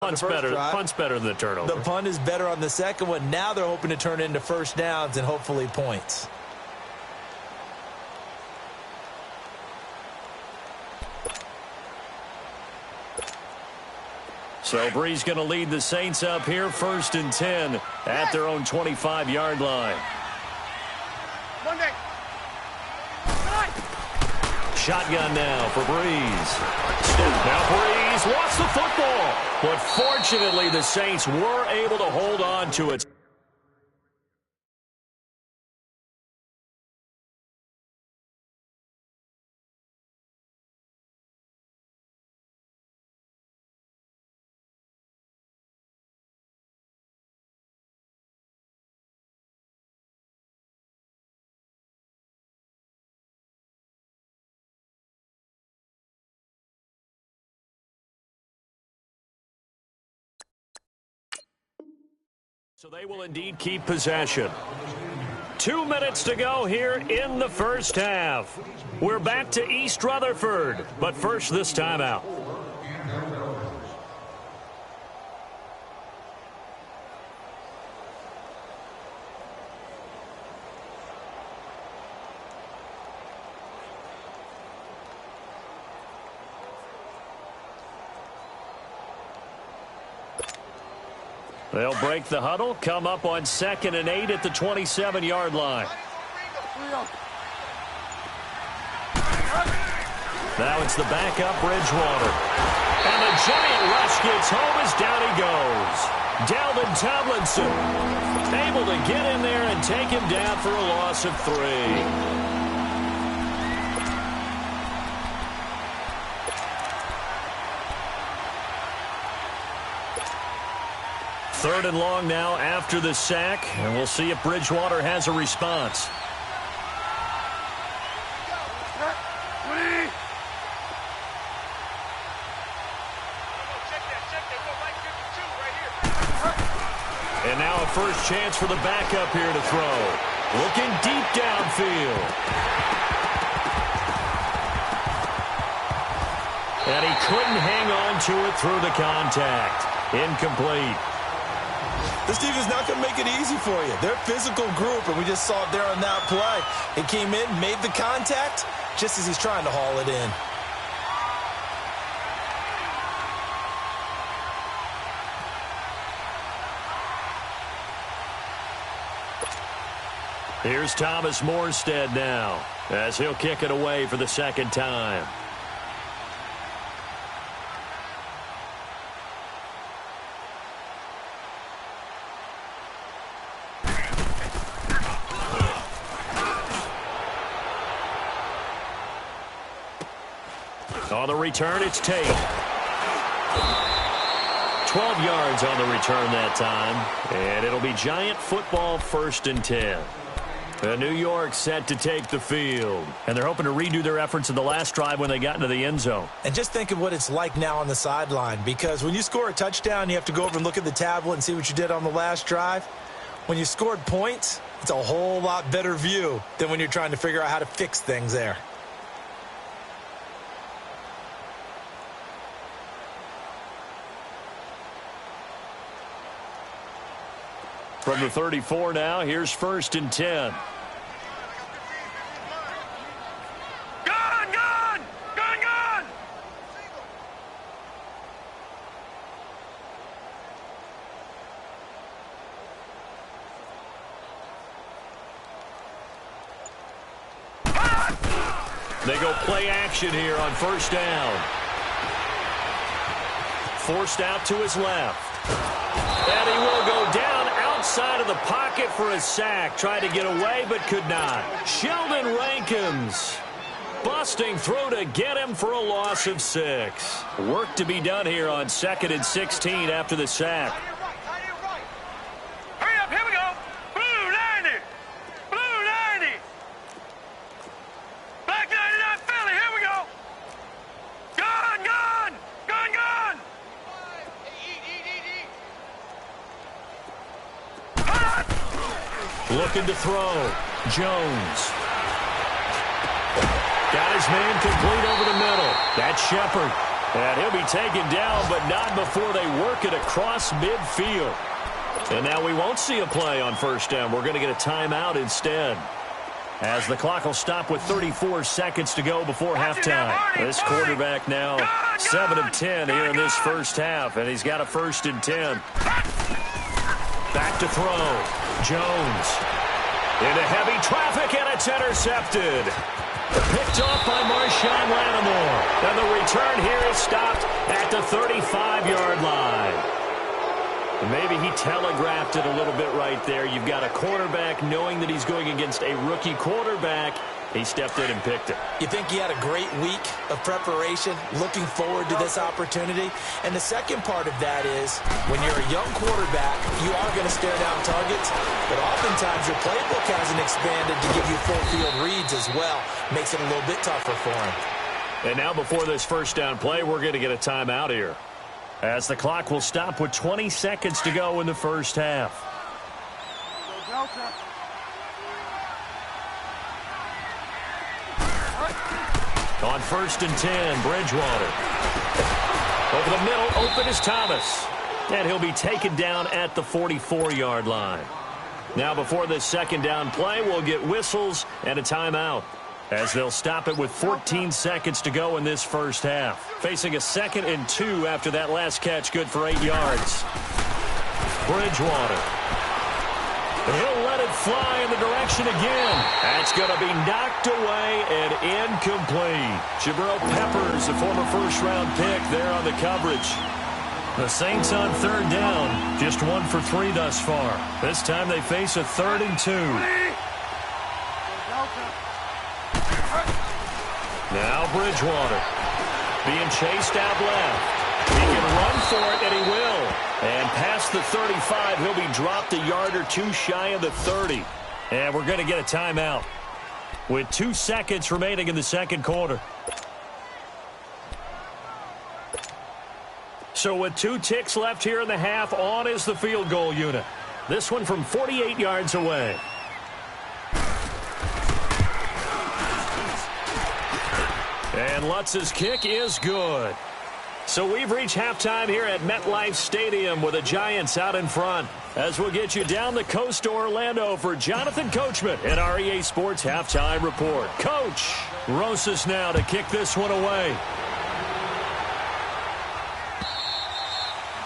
Punt's better than the turnover. The punt is better on the second one. Now they're hoping to turn it into first downs and hopefully points. So Bree's going to lead the Saints up here, 1st and 10 at their own 25-yard line. Shotgun now for Breeze. Now Breeze lost the football, but fortunately the Saints were able to hold on to it. So they will indeed keep possession. 2 minutes to go here in the first half. We're back to East Rutherford, but first this timeout. They'll break the huddle, come up on 2nd and 8 at the 27-yard line. Now it's the backup Bridgewater. And the giant rush gets home as down he goes. Dalvin Tomlinson able to get in there and take him down for a loss of 3. 3rd and long now after the sack, and we'll see if Bridgewater has a response. And now a first chance for the backup here to throw. Looking deep downfield. And he couldn't hang on to it through the contact. Incomplete. This defense is not going to make it easy for you. They're a physical group, and we just saw it there on that play. It came in, made the contact, just as he's trying to haul it in. Here's Thomas Morstead now, as he'll kick it away for the 2nd time. On the return, it's Tate. 12 yards on the return that time. And it'll be Giant football, 1st and 10. New York set to take the field. And they're hoping to redo their efforts in the last drive when they got into the end zone. And just think of what it's like now on the sideline. Because when you score a touchdown, you have to go over and look at the tablet and see what you did on the last drive. When you scored points, it's a whole lot better view than when you're trying to figure out how to fix things there. From the 34 now, here's 1st and 10. Gun! They go play action here on 1st down. Forced out to his left. And he will go down outside of the pocket for a sack. Tried to get away, but could not. Sheldon Rankins busting through to get him for a loss of 6. Work to be done here on 2nd and 16 after the sack. Hurry up, here we go. Blue 90. Blue 90. Black 99 Philly, here we go. Gun! Looking to throw. Jones. Got his man complete over the middle. That's Shepard. And he'll be taken down, but not before they work it across midfield. And now we won't see a play on first down. We're going to get a timeout instead, as the clock will stop with 34 seconds to go before halftime. This quarterback now 7 of 10 here in this first half, and he's got a 1st and 10. Back to throw. Jones into heavy traffic, and it's intercepted. Picked off by Marshawn Lattimore. And the return here is stopped at the 35-yard line. Maybe he telegraphed it a little bit right there. You've got a quarterback knowing that he's going against a rookie quarterback. He stepped in and picked it. You think he had a great week of preparation, looking forward to this opportunity? And the second part of that is, when you're a young quarterback, you are going to stare down targets, but oftentimes your playbook hasn't expanded to give you full field reads as well. Makes it a little bit tougher for him. And now before this first down play, we're going to get a timeout here, as the clock will stop with 20 seconds to go in the first half. On 1st and 10, Bridgewater. Over the middle, open is Thomas. And he'll be taken down at the 44-yard line. Now before this second down play, we'll get whistles and a timeout, as they'll stop it with 14 seconds to go in this first half. Facing a 2nd and 2 after that last catch, good for 8 yards. Bridgewater. He'll let it fly in the direction again. That's going to be knocked away and incomplete. Jabril Peppers, a former first-round pick, there on the coverage. The Saints on 3rd down, just 1 for 3 thus far. This time they face a 3rd and 2. Now Bridgewater being chased out left. He can run for it, and he will. And past the 35, he'll be dropped a yard or 2 shy of the 30. And we're going to get a timeout with 2 seconds remaining in the second quarter. So with 2 ticks left here in the half, on is the field goal unit. This one from 48 yards away. And Lutz's kick is good. So we've reached halftime here at MetLife Stadium with the Giants out in front, as we'll get you down the coast to Orlando for Jonathan Coachman in our EA Sports Halftime Report. Coach, Rosas now to kick this one away.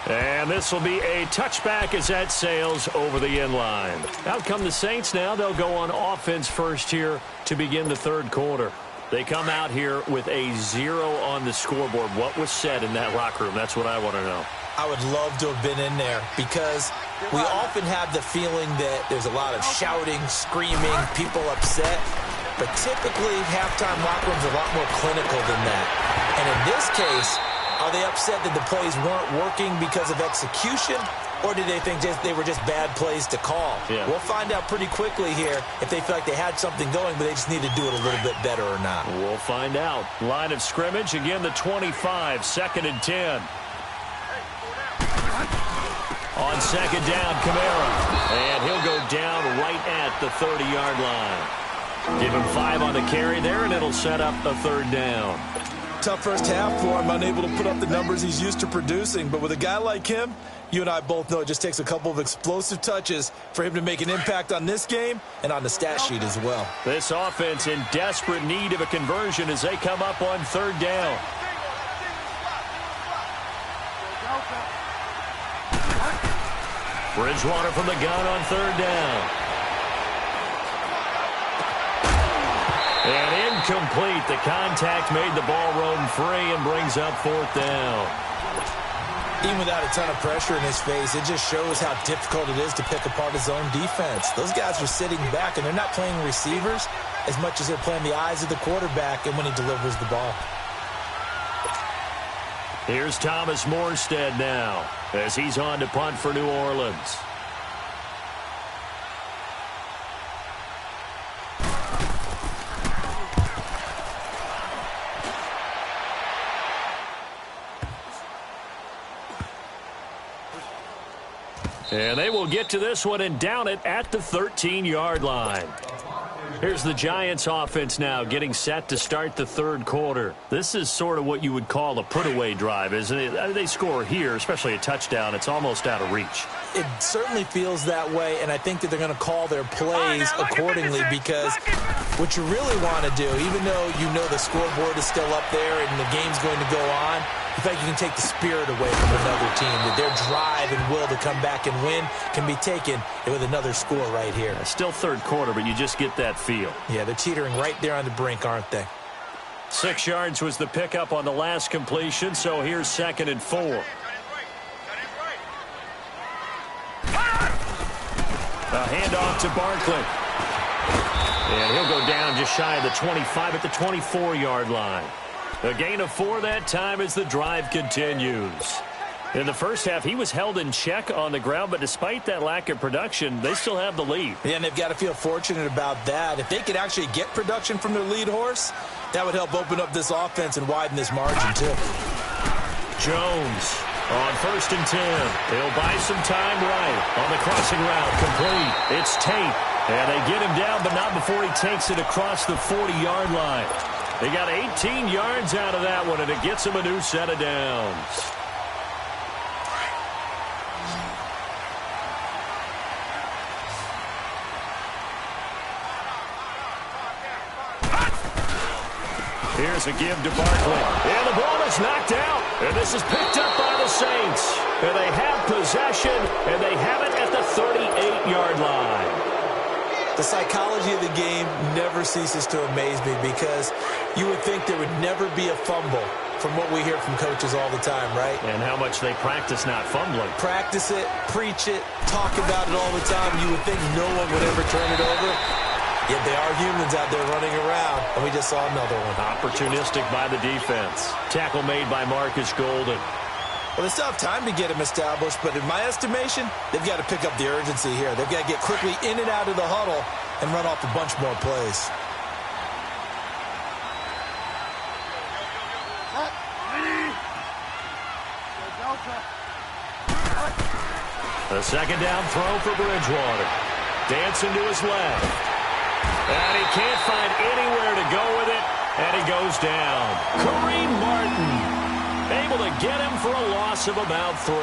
And this will be a touchback as that sails over the end line. Out come the Saints now. They'll go on offense first here to begin the third quarter. They come out here with a 0 on the scoreboard. What was said in that locker room? That's what I want to know. I would love to have been in there, because we often have the feeling that there's a lot of shouting, screaming, people upset. But typically, halftime locker rooms are a lot more clinical than that. And in this case, are they upset that the plays weren't working because of execution? Or did they think they were just bad plays to call? Yeah. We'll find out pretty quickly here if they feel like they had something going, but they just need to do it a little bit better or not. We'll find out. Line of scrimmage, again, the 25, 2nd and 10. On 2nd down, Kamara. And he'll go down right at the 30-yard line. Give him 5 on the carry there, and it'll set up a 3rd down. Tough first half for him, unable to put up the numbers he's used to producing. But with a guy like him, you and I both know it just takes a couple of explosive touches for him to make an impact on this game and on the stat sheet as well. This offense in desperate need of a conversion as they come up on 3rd down. Bridgewater from the gun on 3rd down. And incomplete. The contact made the ball roam free and brings up 4th down. Even without a ton of pressure in his face, it just shows how difficult it is to pick apart his own defense. Those guys are sitting back, and they're not playing receivers as much as they're playing the eyes of the quarterback and when he delivers the ball. Here's Thomas Morstead now as he's on to punt for New Orleans. And they will get to this one and down it at the 13-yard line. Here's the Giants offense now getting set to start the third quarter. This is sort of what you would call a put-away drive, isn't it? They score here, especially a touchdown. It's almost out of reach. It certainly feels that way, and I think that they're going to call their plays accordingly because what you really want to do, even though you know the scoreboard is still up there and the game's going to go on, in fact, you can take the spirit away from another team. That their drive and will to come back and win can be taken with another score right here. Still third quarter, but you just get that feel. Yeah, they're teetering right there on the brink, aren't they? 6 yards was the pickup on the last completion, so here's 2nd and 4. A handoff to Barkley. And he'll go down just shy of the 25 at the 24-yard line. A gain of 4 that time as the drive continues. In the first half, he was held in check on the ground, but despite that lack of production, they still have the lead. Yeah, and they've got to feel fortunate about that. If they could actually get production from their lead horse, that would help open up this offense and widen this margin, too. Jones on 1st and 10. He'll buy some time right on the crossing route. Complete. It's Tate. And they get him down, but not before he takes it across the 40-yard line. They got 18 yards out of that one, and it gets him a new set of downs. Here's a give to Barkley. And the ball is knocked out. And this is picked up by the Saints. And they have possession, and they have it at the 38-yard line. The psychology of the game never ceases to amaze me because you would think there would never be a fumble from what we hear from coaches all the time, right? And how much they practice not fumbling. Practice it, preach it, talk about it all the time. You would think no one would ever turn it over. Yet they are humans out there running around, and we just saw another one. Opportunistic by the defense. Tackle made by Marcus Golden. Well, they still have time to get him established, but in my estimation, they've got to pick up the urgency here. They've got to get quickly in and out of the huddle and run off a bunch more plays. A 2nd down throw for Bridgewater. Dancing to his left. And he can't find anywhere to go with it, and he goes down. Kareem Martin able to get him for a loss of about 3.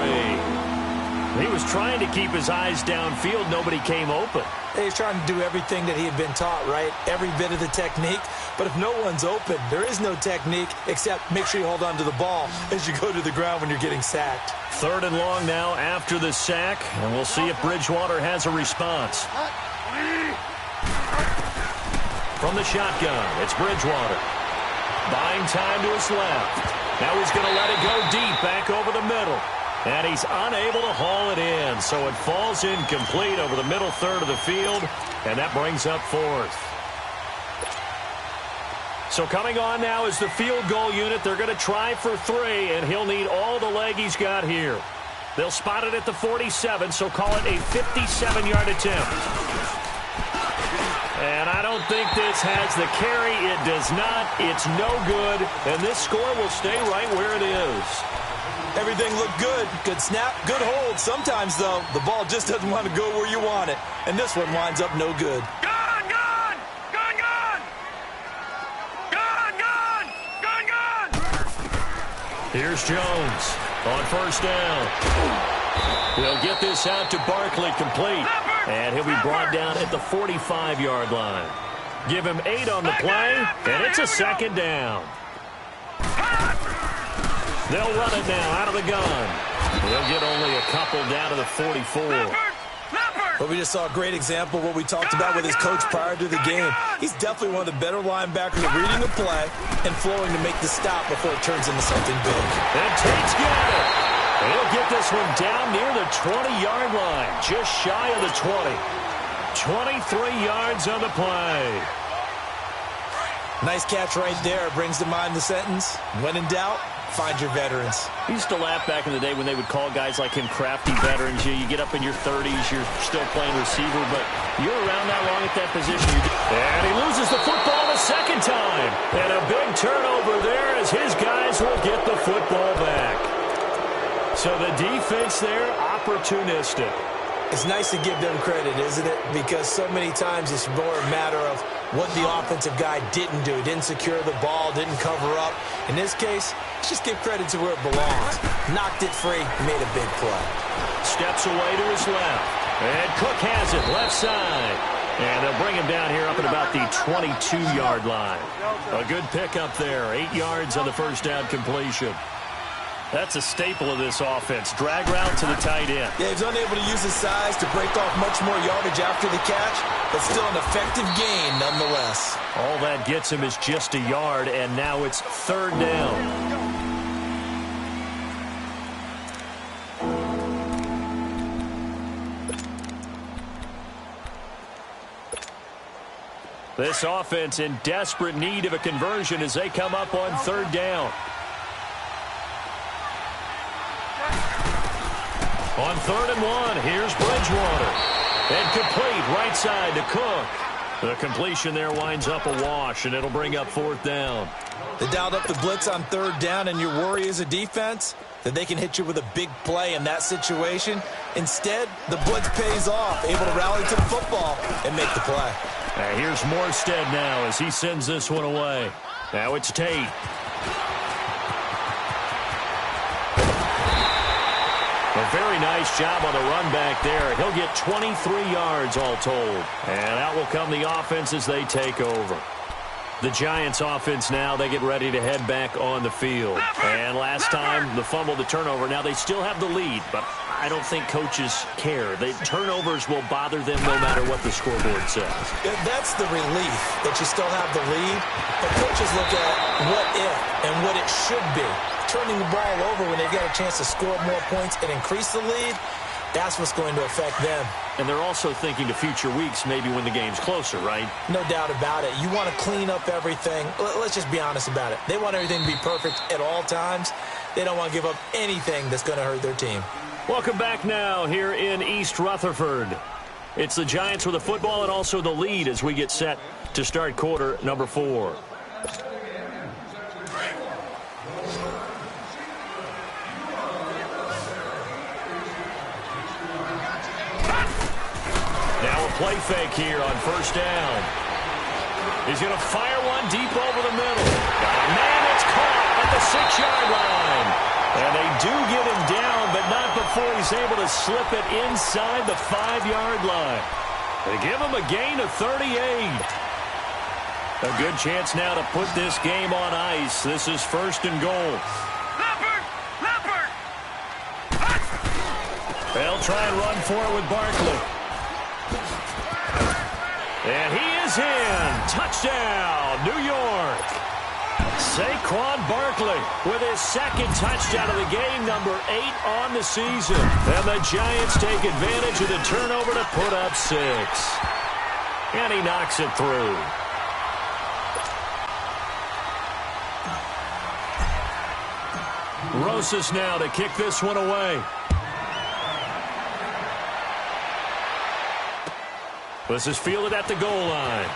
He was trying to keep his eyes downfield. Nobody came open. He's trying to do everything that he had been taught, right? Every bit of the technique. But if no one's open, there is no technique except make sure you hold on to the ball as you go to the ground when you're getting sacked. 3rd and long now after the sack, and we'll see if Bridgewater has a response. From the shotgun, it's Bridgewater. Buying time to his left. Now he's going to let it go deep back over the middle. And he's unable to haul it in. So it falls incomplete over the middle third of the field. And that brings up 4th. So coming on now is the field goal unit. They're going to try for 3. And he'll need all the leg he's got here. They'll spot it at the 47. So call it a 57-yard attempt. And I don't think this has the carry. It does not. It's no good. And this score will stay right where it is. Everything looked good. Good snap, good hold. Sometimes, though, the ball just doesn't want to go where you want it. And this one winds up no good. Gone, gone! Gone, gone! Gone, gone! Gone, gone! Here's Jones on 1st down. He'll get this out to Barkley complete. And he'll be brought down at the 45-yard line. Give him 8 on the play, and it's a 2nd down. They'll run it now out of the gun. They'll get only a couple down to the 44. But we just saw a great example of what we talked about with his coach prior to the game. He's definitely one of the better linebackers at reading the play and flowing to make the stop before it turns into something big. And Tate's got it. And he'll get this one down near the 20-yard line, just shy of the 20. 23 yards on the play. Nice catch right there. Brings to mind the sentence, when in doubt, find your veterans. I used to laugh back in the day when they would call guys like him crafty veterans. You get up in your 30s, you're still playing receiver, but you're around that long at that position. And he loses the football the 2nd time. And a big turnover there as his guys will get the football back. So the defense there, opportunistic. It's nice to give them credit, isn't it? Because so many times it's more a matter of what the offensive guy didn't do. He didn't secure the ball, didn't cover up. In this case, let's just give credit to where it belongs. Knocked it free, made a big play. Steps away to his left. And Cook has it, left side. And they'll bring him down here up at about the 22-yard line. A good pickup there, 8 yards on the first down completion. That's a staple of this offense. Drag route to the tight end. Yeah, he's unable to use his size to break off much more yardage after the catch, but still an effective gain nonetheless. All that gets him is just a yard, and now it's third down. This offense in desperate need of a conversion as they come up on third down. On 3rd and 1, here's Bridgewater. And complete, right side to Cook. The completion there winds up a wash, and it'll bring up 4th down. They dialed up the blitz on 3rd down, and your worry as a defense that they can hit you with a big play in that situation. Instead, the blitz pays off, able to rally to the football and make the play. Here's Morstead now as he sends this one away. Now it's Tate. A very nice job on the run back there. He'll get 23 yards all told. And out will come the offense as they take over. The Giants offense now, they get ready to head back on the field. And last time, the fumble, the turnover. Now they still have the lead, but I don't think coaches care. The turnovers will bother them no matter what the scoreboard says. That's the relief that you still have the lead. But coaches look at what if and what it should be. Turning the ball over when they've got a chance to score more points and increase the lead, that's what's going to affect them. And they're also thinking to future weeks, maybe when the game's closer, right? No doubt about it. You want to clean up everything. Let's just be honest about it. They want everything to be perfect at all times. They don't want to give up anything that's going to hurt their team. Welcome back now here in East Rutherford. It's the Giants with the football and also the lead as we get set to start quarter number 4. Play fake here on 1st down. He's going to fire one deep over the middle. Man, it's caught at the 6-yard line. And they do get him down, but not before he's able to slip it inside the 5-yard line. They give him a gain of 38. A good chance now to put this game on ice. This is 1st and goal. Leopard! They'll try and run for it with Barkley. And he is in. Touchdown, New York. Saquon Barkley with his 2nd touchdown of the game, number 8 on the season. And the Giants take advantage of the turnover to put up 6. And he knocks it through. Rosas now to kick this one away. This is fielded at the goal line.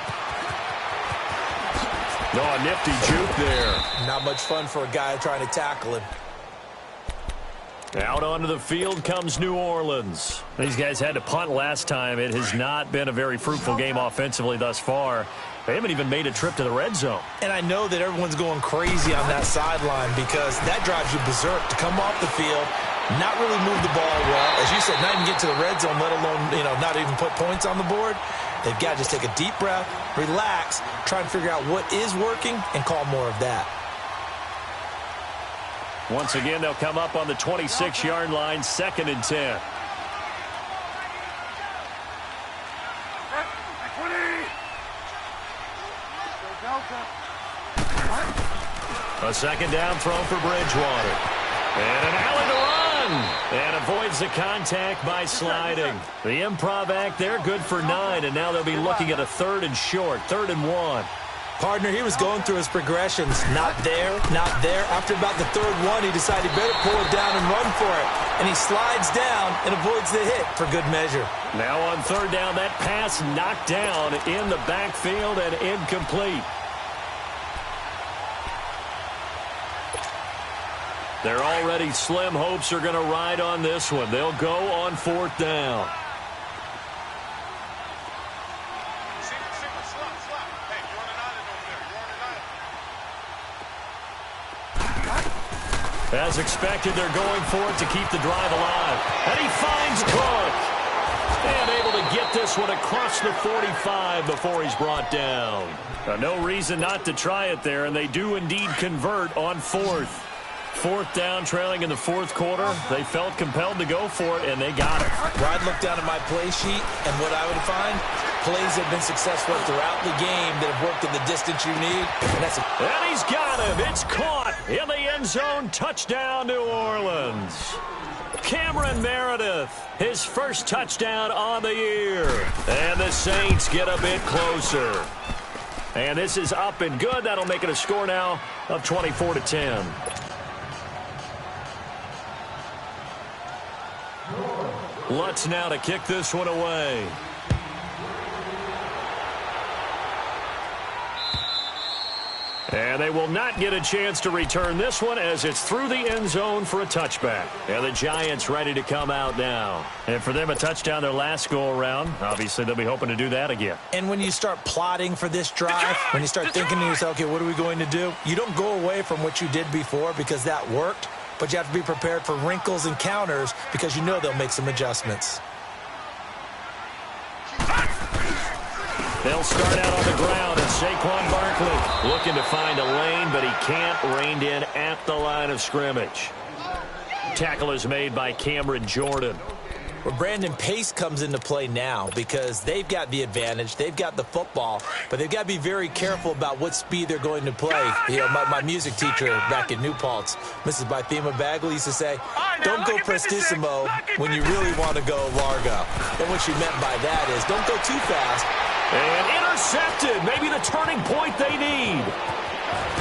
No, a nifty juke there. Not much fun for a guy trying to tackle him. Out onto the field comes New Orleans. These guys had to punt last time. It has not been a very fruitful game offensively thus far. They haven't even made a trip to the red zone. And I know that everyone's going crazy on that sideline because that drives you berserk to come off the field, not really move the ball well. As you said, not even get to the red zone, let alone, not even put points on the board. They've got to just take a deep breath, relax, try and figure out what is working, and call more of that. Once again, they'll come up on the 26-yard line, 2nd and 10. A 2nd down throw for Bridgewater. And an alley to run. And avoids the contact by sliding. The improv act there, good for 9. And now they'll be looking at a 3rd and short, 3rd and 1. Partner, he was going through his progressions. Not there, not there. After about the 3rd one, he decided he better pull it down and run for it. And he slides down and avoids the hit for good measure. Now on 3rd down, that pass knocked down in the backfield and incomplete. Their already slim hopes are going to ride on this one. They'll go on 4th down. As expected, they're going for it to keep the drive alive. And he finds Cook. And able to get this one across the 45 before he's brought down. No reason not to try it there, and they do indeed convert on fourth. Fourth down, trailing in the fourth quarter. They felt compelled to go for it, and they got it. Well, I'd look down at my play sheet, and what I would find, plays have been successful throughout the game that have worked in the distance you need. And he's got him. It's caught in the end zone. Touchdown, New Orleans. Cameron Meredith, his first touchdown on the year. And the Saints get a bit closer. And this is up and good. That'll make it a score now of 24-10. Lutz now to kick this one away. And they will not get a chance to return this one as it's through the end zone for a touchback. And the Giants ready to come out now. And for them, a touchdown their last go-around. Obviously, they'll be hoping to do that again. And when you start plotting for this drive, when you start thinking to yourself, okay, what are we going to do? You don't go away from what you did before because that worked, but you have to be prepared for wrinkles and counters because you know they'll make some adjustments. They'll start out on the ground, and Saquon Barkley looking to find a lane, but he can't. Reined in at the line of scrimmage. Tackle is made by Cameron Jordan. Well, Brandon, pace comes into play now because they've got the advantage. They've got the football, but they've got to be very careful about what speed they're going to play. You know, my music teacher back in New Paltz, Mrs. Bythema Bagley, used to say, don't go prestissimo when you really want to go largo. And what she meant by that is don't go too fast. And intercepted. Maybe the turning point they need.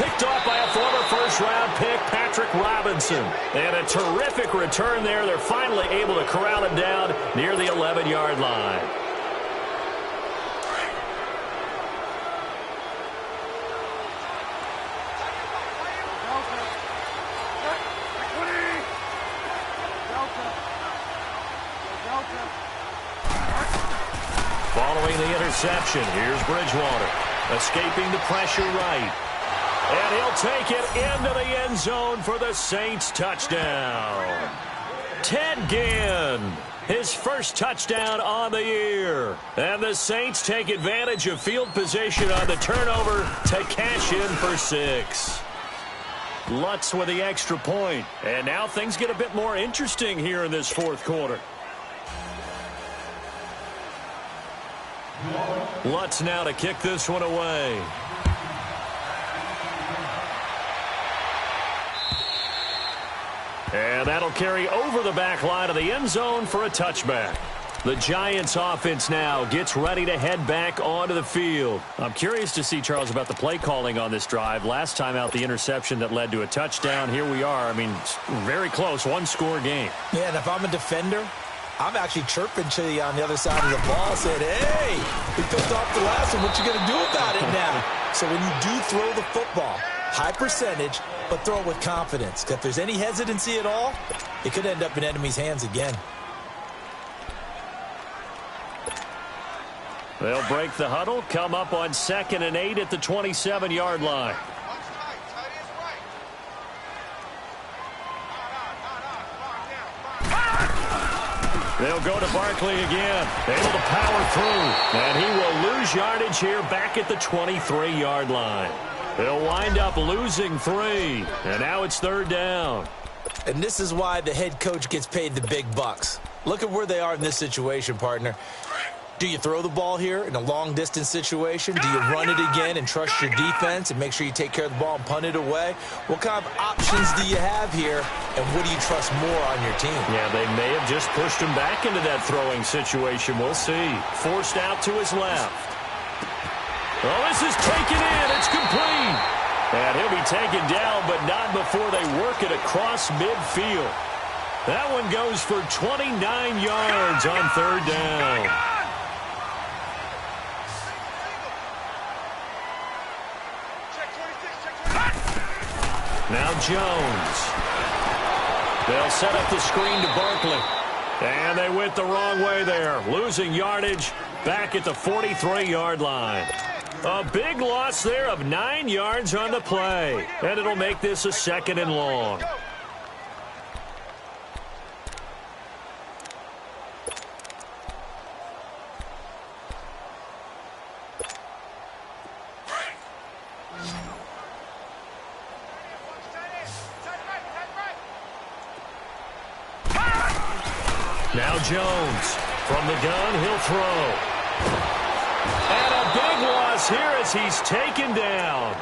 Picked off by a former first-round pick, Patrick Robinson. And a terrific return there. They're finally able to corral him down near the 11-yard line. Following the interception, here's Bridgewater. Escaping the pressure right. And he'll take it into the end zone for the Saints touchdown. Ted Ginn, his first touchdown on the year. And the Saints take advantage of field position on the turnover to cash in for 6. Lutz with the extra point. And now things get a bit more interesting here in this fourth quarter. Lutz now to kick this one away. And that'll carry over the back line of the end zone for a touchback. The Giants offense now gets ready to head back onto the field. I'm curious to see, Charles, about the play calling on this drive. Last time out, the interception that led to a touchdown. Here we are. I mean, very close, one-score game. Yeah, and if I'm a defender, I'm actually chirping to you on the other side of the ball, saying, hey, we picked off the last one. What you going to do about it now? So when you do throw the football, high percentage, but throw it with confidence. If there's any hesitancy at all, it could end up in enemy's hands again. They'll break the huddle, come up on 2nd and 8 at the 27-yard line. They'll go to Barkley again, able to power through, and he will lose yardage here back at the 23-yard line. They'll wind up losing 3, and now it's 3rd down. And this is why the head coach gets paid the big bucks. Look at where they are in this situation, partner. Do you throw the ball here in a long-distance situation? Do you run it again and trust your defense and make sure you take care of the ball and punt it away? What kind of options do you have here, and what do you trust more on your team? Yeah, they may have just pushed him back into that throwing situation. We'll see. Forced out to his left. Oh, this is taken in. It's complete. And he'll be taken down, but not before they work it across midfield. That one goes for 29 yards on 3rd down. Now Jones. They'll set up the screen to Barkley. And they went the wrong way there. Losing yardage back at the 43-yard line. A big loss there of 9 yards on the play. And it'll make this a 2nd and long. Now Jones. From the gun, he'll throw. And a big loss here as he's taken down.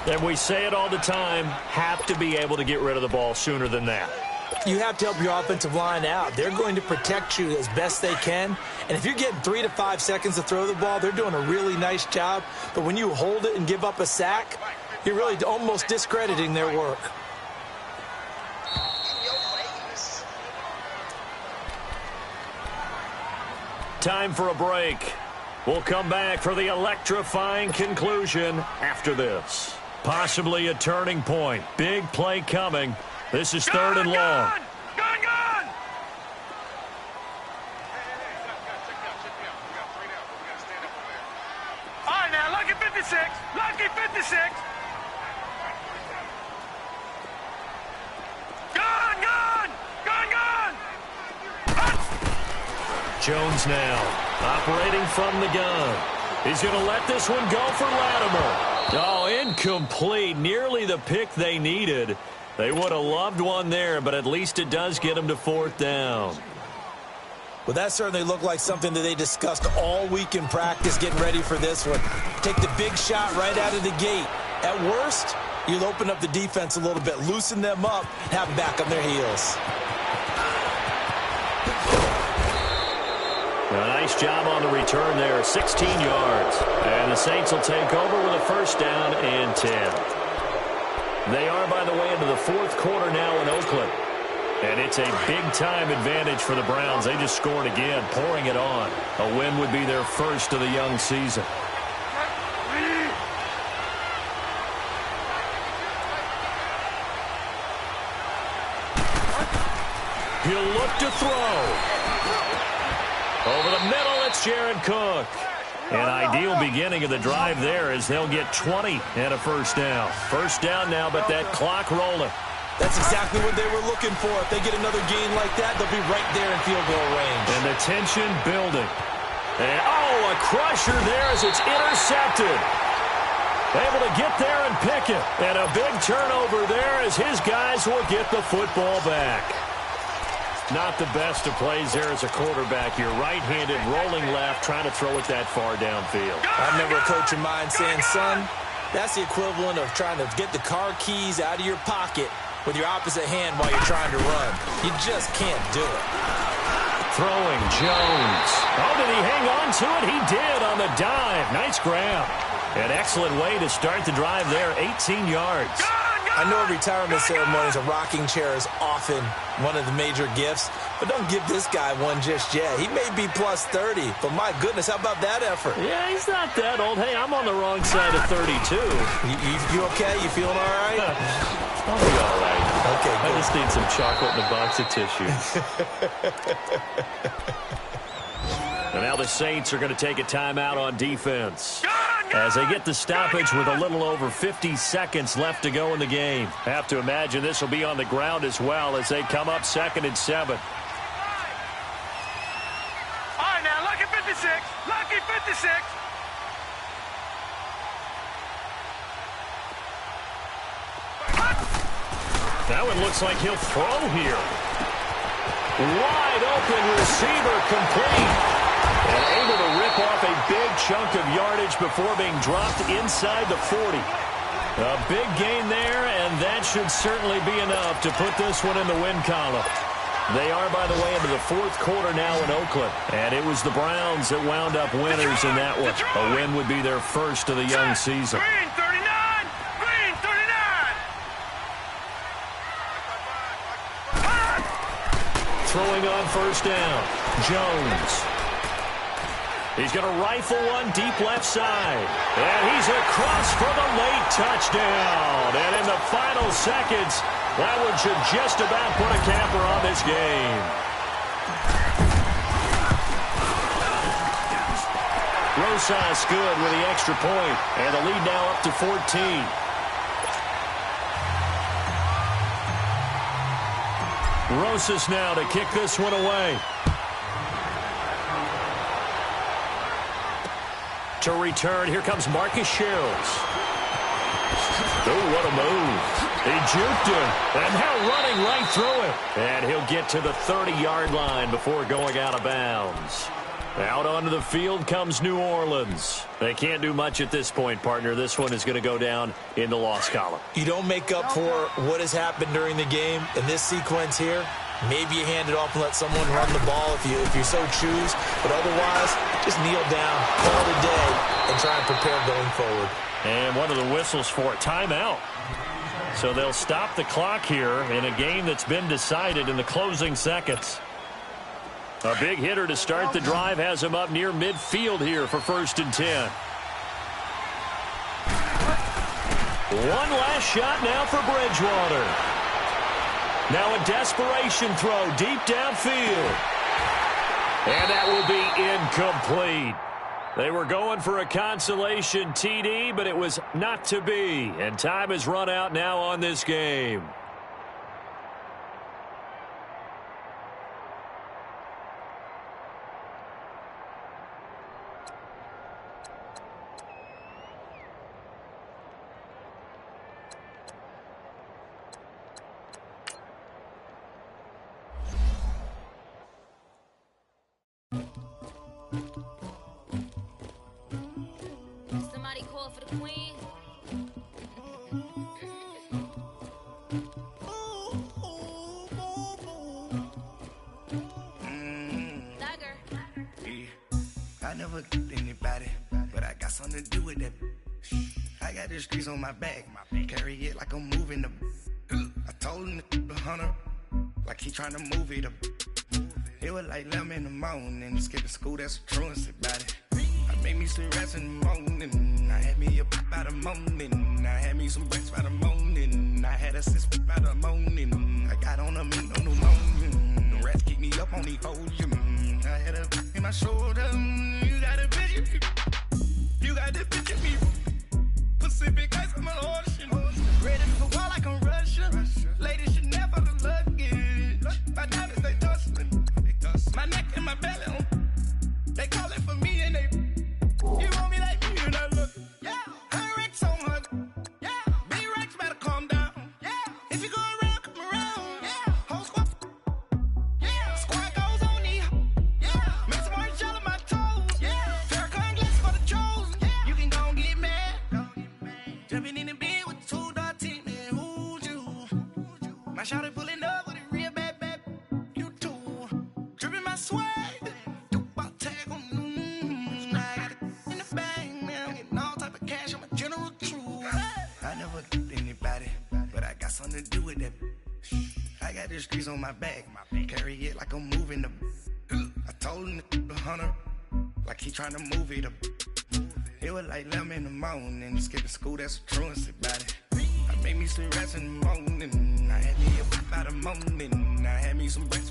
And we say it all the time, have to be able to get rid of the ball sooner than that. You have to help your offensive line out. They're going to protect you as best they can. And if you're getting 3 to 5 seconds to throw the ball, they're doing a really nice job. But when you hold it and give up a sack, you're really almost discrediting their work. Time for a break. We'll come back for the electrifying conclusion after this. Possibly a turning point. Big play coming. This is third and long. Gun! All right, now, lucky 56. Lucky 56. Gun! Jones now operating from the gun. He's going to let this one go for Latimer. Oh, incomplete. Nearly the pick they needed. They would have loved one there, but at least it does get them to fourth down. Well, that certainly looked like something that they discussed all week in practice getting ready for this one. Take the big shot right out of the gate. At worst, you'll open up the defense a little bit, loosen them up, and have them back on their heels. A nice job on the return there, 16 yards. And the Saints will take over with a first down and 10. They are, by the way, into the fourth quarter now in Oakland. And it's a big-time advantage for the Browns. They just scored again, pouring it on. A win would be their first of the young season. He'll look to throw. Over the middle, it's Jared Cook. An ideal beginning of the drive there as they'll get 20 and a first down. First down now, but that clock rolling. That's exactly what they were looking for. If they get another gain like that, they'll be right there in field goal range. And the tension building. And, oh, a crusher there as it's intercepted. Able to get there and pick it. And a big turnover there as his guys will get the football back. Not the best of plays there as a quarterback. You're right-handed, rolling left, trying to throw it that far downfield. I remember a coach of mine saying, son, that's the equivalent of trying to get the car keys out of your pocket with your opposite hand while you're trying to run. You just can't do it. Throwing Jones. Oh, did he hang on to it? He did on the dive. Nice grab. An excellent way to start the drive there, 18 yards. I know at retirement ceremonies, a rocking chair is often one of the major gifts, but don't give this guy one just yet. He may be plus 30, but my goodness, how about that effort? Yeah, he's not that old. Hey, I'm on the wrong side of 32. You okay? You feeling all right? I'll be all right. Okay, good. I just need some chocolate and a box of tissue. And now the Saints are going to take a timeout on defense as they get the stoppage with a little over 50 seconds left to go in the game. Have to imagine this will be on the ground as well as they come up 2nd and 7. All right, now, lucky 56. Lucky 56. That one looks like he'll throw here. Wide open receiver complete. And able to rip off a big chunk of yardage before being dropped inside the 40. A big gain there, and that should certainly be enough to put this one in the win column. They are, by the way, into the fourth quarter now in Oakland. And it was the Browns that wound up winners in that one. A win would be their first of the young season. Green 39. Green 39. Throwing on first down, Jones. He's going to rifle one deep left side. And he's across for the late touchdown. And in the final seconds, that one should just about put a capper on this game. Rosas good with the extra point. And the lead now up to 14. Rosas now to kick this one away. To return, here comes Marcus Sherrills. Oh, what a move. He juked him, and now running right through it. And he'll get to the 30-yard line before going out of bounds. Out onto the field comes New Orleans. They can't do much at this point, partner. This one is going to go down in the loss column. You don't make up for what has happened during the game in this sequence here. Maybe you hand it off and let someone run the ball if you so choose. But otherwise, just kneel down, call it a day, and try and prepare going forward. And one of the whistles for a timeout. So they'll stop the clock here in a game that's been decided in the closing seconds. A big hitter to start the drive has him up near midfield here for 1st and 10. One last shot now for Bridgewater. Now a desperation throw deep downfield. And that will be incomplete. They were going for a consolation TD, but it was not to be. And time has run out now on this game. Somebody call for the queen. I never killed anybody, but I got something to do with that. I got the streets on my back, carry it like I'm moving the. I told him the hunter, like he trying to move it up. It was like 11 in the morning, skipping school, that's a truancy about it. I made me some rest in the morning, I had me a pop by the morning, I had me some breaks by the morning, I had a six by the morning, I got on a meat on the morning, the rats keep me up on the podium, I had a in my shoulder, you got a bitch, you got the bitch in me, Pacific ice, I'm an ocean, ready for war like I'm Russian, ladies should never the luggage, my diamonds they tussling, my neck and my belly on, they call it for me and they, you want me like me and I look, yeah, I wreck so much, yeah, big racks better calm down, yeah, if you go around, come around, yeah, whole squad, yeah, squad goes on the, yeah, make some orange gel on my toes, yeah, Farrakhan glass for the chosen, yeah, you can go and get mad, jumping in the bed with 2 dark teeth, man, who's you, my shawty pulling up with a real bad, you too, dripping my swag, I never killed anybody, but I got something to do with that. I got the streets on my back, carry it like I'm moving the. I told him the hunter, like he trying to move it up. It was like 11 in the morning, skipping school, that's a truancy about it. I made me some rest in the morning, I had me a pop by the morning, I had me some breaks.